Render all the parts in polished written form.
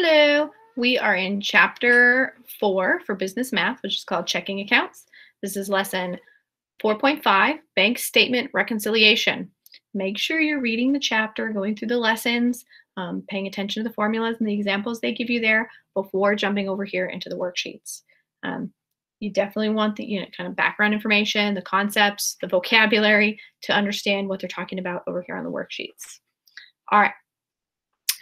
Hello, we are in chapter 4 for business math, which is called checking accounts. This is lesson 4.5, bank statement reconciliation. Make sure you're reading the chapter, going through the lessons, paying attention to the formulas and the examples they give you there before jumping over here into the worksheets. You definitely want the kind of background information, the concepts, the vocabulary to understand what they're talking about over here on the worksheets. All right.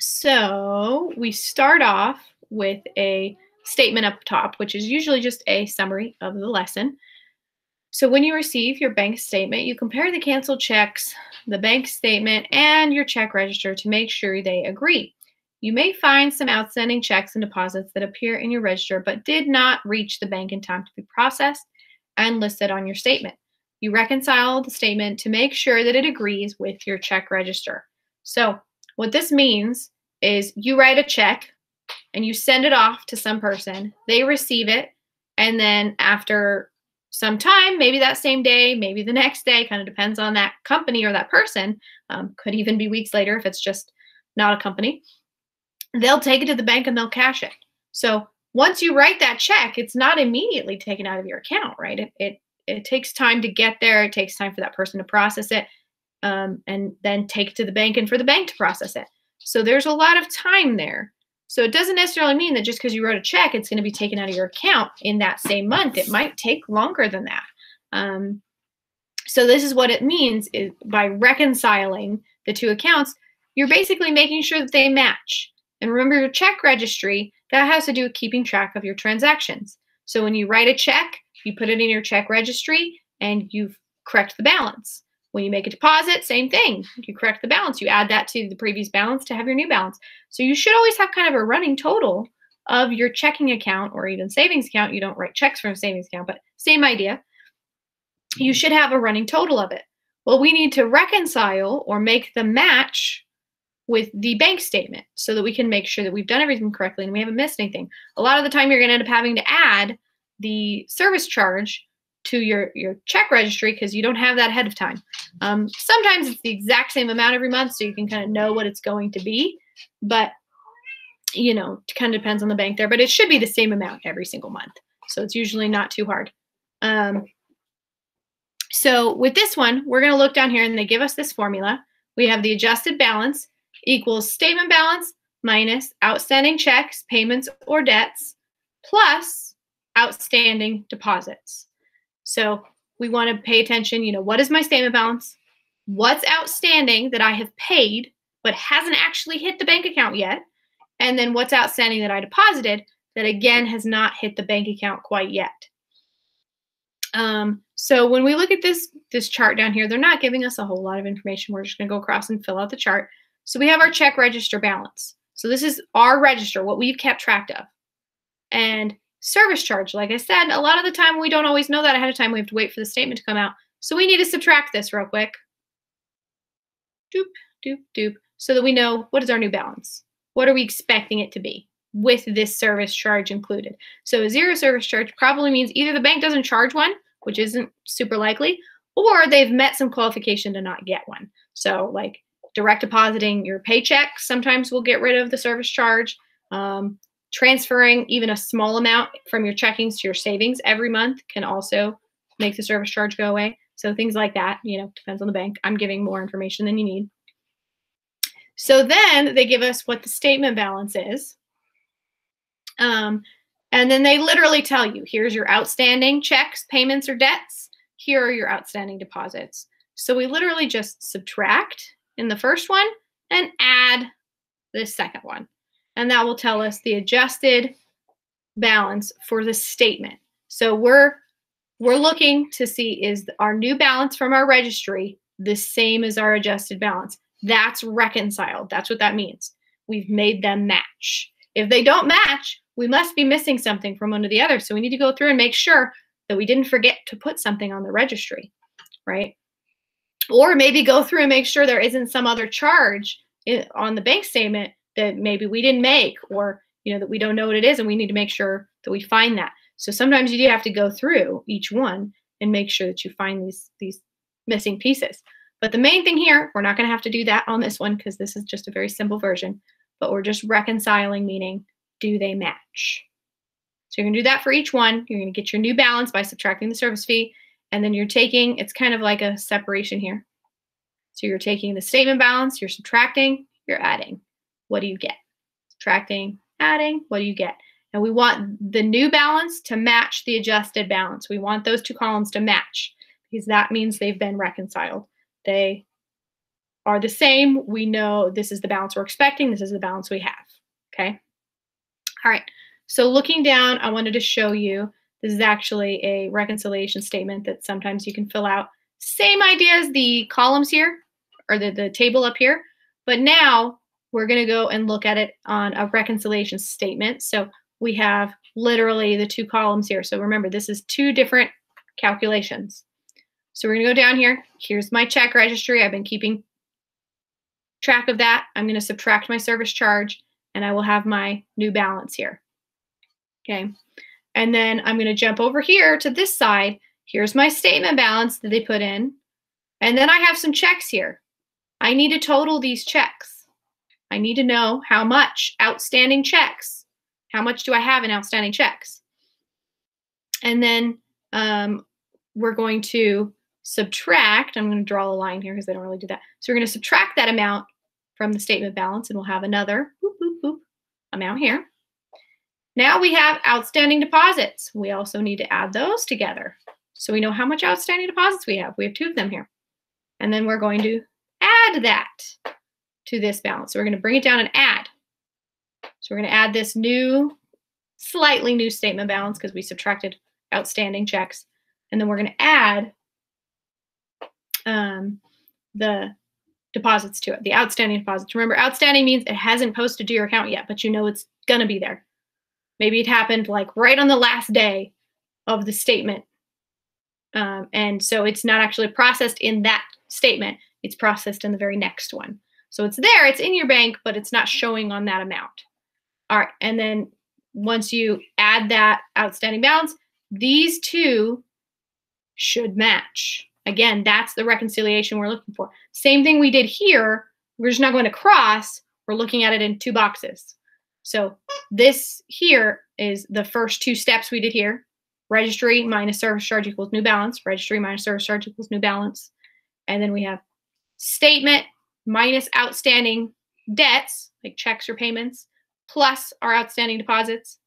So we start off with a statement up top, which is usually just a summary of the lesson. So when you receive your bank statement, you compare the canceled checks, the bank statement, and your check register to make sure they agree. You may find some outstanding checks and deposits that appear in your register but did not reach the bank in time to be processed and listed on your statement. You reconcile the statement to make sure that it agrees with your check register. So what this means is you write a check and you send it off to some person, they receive it, and then after some time, maybe that same day, maybe the next day, kind of depends on that company or that person, could even be weeks later if it's just not a company, they'll take it to the bank and they'll cash it. So once you write that check, it's not immediately taken out of your account, right? It takes time to get there. It takes time for that person to process it and then take it to the bank and for the bank to process it. So there's a lot of time there. So it doesn't necessarily mean that just because you wrote a check, it's going to be taken out of your account in that same month. It might take longer than that. So this is what it means is by reconciling the two accounts, you're basically making sure that they match. And remember your check registry, that has to do with keeping track of your transactions. So when you write a check, you put it in your check registry and you correct the balance. When you make a deposit, same thing. You correct the balance. You add that to the previous balance to have your new balance. So you should always have kind of a running total of your checking account or even savings account. You don't write checks from a savings account, but same idea. You should have a running total of it. Well, we need to reconcile or make the match with the bank statement so that we can make sure that we've done everything correctly and we haven't missed anything. A lot of the time you're going to end up having to add the service charge to your check registry because you don't have that ahead of time. Sometimes it's the exact same amount every month, so you can kind of know what it's going to be, but it kind of depends on the bank there, but it should be the same amount every single month. So it's usually not too hard. So with this one, we're going to look down here and they give us this formula. We have the adjusted balance equals statement balance minus outstanding checks, payments, or debts, plus outstanding deposits. So we want to pay attention, what is my statement balance? What's outstanding that I have paid but hasn't actually hit the bank account yet? And then what's outstanding that I deposited that again has not hit the bank account quite yet? So when we look at this chart down here, they're not giving us a whole lot of information. We're just going to go across and fill out the chart. So we have our check register balance. So this is our register, what we've kept track of. And service charge, like I said, a lot of the time we don't always know that ahead of time. We have to wait for the statement to come out. So we need to subtract this real quick. Doop, doop, doop. So that we know what is our new balance. What are we expecting it to be with this service charge included? So a zero service charge probably means either the bank doesn't charge one, which isn't super likely, or they've met some qualification to not get one. So like direct depositing your paycheck sometimes will get rid of the service charge. Transferring even a small amount from your checkings to your savings every month can also make the service charge go away. So things like that, depends on the bank. I'm giving more information than you need. So then they give us what the statement balance is. And then they literally tell you, here's your outstanding checks, payments, or debts. Here are your outstanding deposits. So we literally just subtract in the first one and add this second one. And that will tell us the adjusted balance for the statement. So we're looking to see, is our new balance from our registry the same as our adjusted balance? That's reconciled. That's what that means. We've made them match. If they don't match, we must be missing something from one to the other. So we need to go through and make sure that we didn't forget to put something on the registry, right? Or maybe go through and make sure there isn't some other charge on the bank statement that maybe we didn't make, or that we don't know what it is, and we need to make sure that we find that. So sometimes you do have to go through each one and make sure that you find these missing pieces. But the main thing here, we're not going to have to do that on this one because this is just a very simple version. but we're just reconciling, meaning do they match? So you're going to do that for each one. You're going to get your new balance by subtracting the service fee, and then you're taking, it's kind of like a separation here. So you're taking the statement balance, you're subtracting, you're adding. What do you get? Subtracting, adding, what do you get? And we want the new balance to match the adjusted balance. We want those two columns to match because that means they've been reconciled. They are the same. We know this is the balance we're expecting. This is the balance we have. Okay. All right. So looking down, I wanted to show you, this is actually a reconciliation statement that sometimes you can fill out. Same idea as the columns here, or the table up here, but now we're going to go and look at it on a reconciliation statement. So we have literally the two columns here. So remember, this is two different calculations. So we're going to go down here. Here's my check registry. I've been keeping track of that. I'm going to subtract my service charge, and I will have my new balance here. Okay. And then I'm going to jump over here to this side. Here's my statement balance that they put in. And then I have some checks here. I need to total these checks. I need to know how much outstanding checks. How much do I have in outstanding checks? And then we're going to subtract. I'm going to draw a line here because they don't really do that. So we're going to subtract that amount from the statement balance, and we'll have another amount here. Now we have outstanding deposits. We also need to add those together. So we know how much outstanding deposits we have. We have two of them here. And then we're going to add that to this balance. So we're going to bring it down and add. So we're going to add this new, slightly new statement balance because we subtracted outstanding checks. And then we're going to add the deposits to it, the outstanding deposits. Remember, outstanding means it hasn't posted to your account yet, but you know it's going to be there. Maybe it happened like right on the last day of the statement. And so it's not actually processed in that statement. It's processed in the very next one. So it's there, it's in your bank, but it's not showing on that amount. All right, and then once you add that outstanding balance, these two should match. Again, that's the reconciliation we're looking for. Same thing we did here. We're just not going to cross. We're looking at it in two boxes. So this here is the first two steps we did here. Registry minus service charge equals new balance. Registry minus service charge equals new balance. And then we have statement minus outstanding debts, like checks or payments, plus our outstanding deposits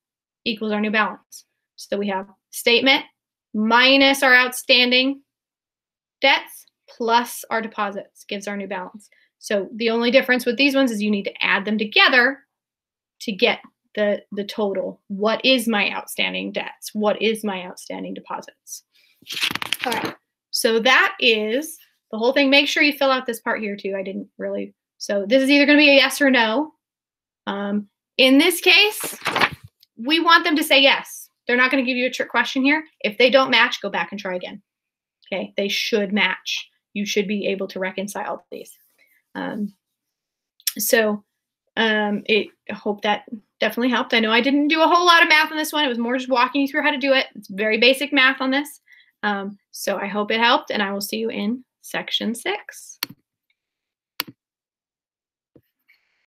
equals our new balance. So we have statement minus our outstanding debts plus our deposits gives our new balance. So the only difference with these ones is you need to add them together to get the total. What is my outstanding debts? What is my outstanding deposits? All right, so that is the whole thing. Make sure you fill out this part here too. I didn't really. So this is either going to be a yes or no. In this case, we want them to say yes. They're not going to give you a trick question here. If they don't match, go back and try again. Okay, they should match. You should be able to reconcile these. I hope that definitely helped. I know I didn't do a whole lot of math on this one. It was more just walking you through how to do it. It's very basic math on this. So I hope it helped, and I will see you in section 6.